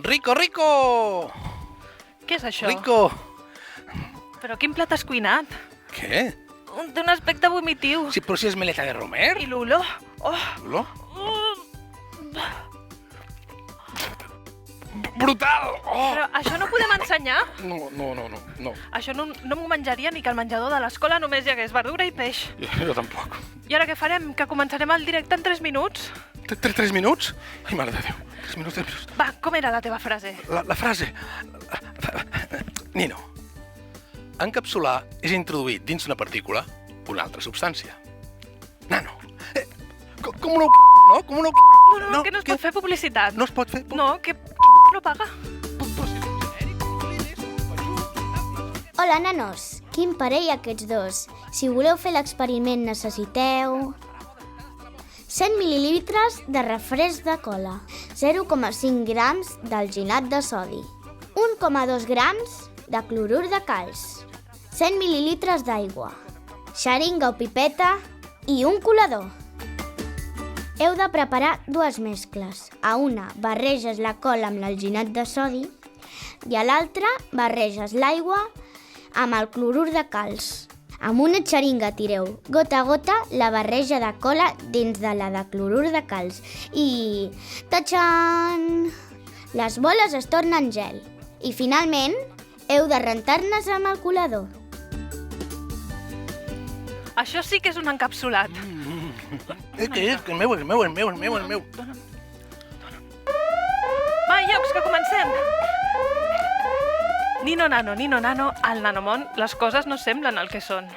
Rico, Rico! Què és això? Rico! Però quin plat has cuinat? Què? Té un aspecte vomitiu. Sí, però si és meleta de romer. I l'olor? Oh! Olor? Brutal! Oh! Però això no ho podem ensenyar? No. Això no m'ho menjaria ni que al menjador de l'escola només hi hagués verdura i peix. Jo tampoc. I ara què farem? Que començarem el directe en 3 minuts? 3 minuts? Ai, mare de Déu. 3 minuts. Va, com era la teva frase? La frase... Nino, encapsular és introduir dins una partícula una altra substància. Nano. Com una no? Com una No, que no es pot fer publicitat. No es pot fer? No, que no paga. Hola, nanos. Quin parell aquests dos. Si voleu fer l'experiment necessiteu... 100 mil·lilitres de refresc de cola, 0,5 grams d'alginat de sodi, 1,2 grams de clorur de calç, 100 mil·lilitres d'aigua, xeringa o pipeta i un colador. Heu de preparar dues mescles. A una barreges la cola amb l'alginat de sodi i a l'altra barreges l'aigua amb el clorur de calç. Amb una xeringa tireu gota a gota la barreja de cola dins de la de clorur de calç i... ta-txan! Les boles es tornen gel i finalment heu de rentar-nes amb el colador. Això sí que és un encapsulat. Què és? El meu. Va, llocs, que comencem! Nino Nano, al Nanomón, les coses no semblen el que són.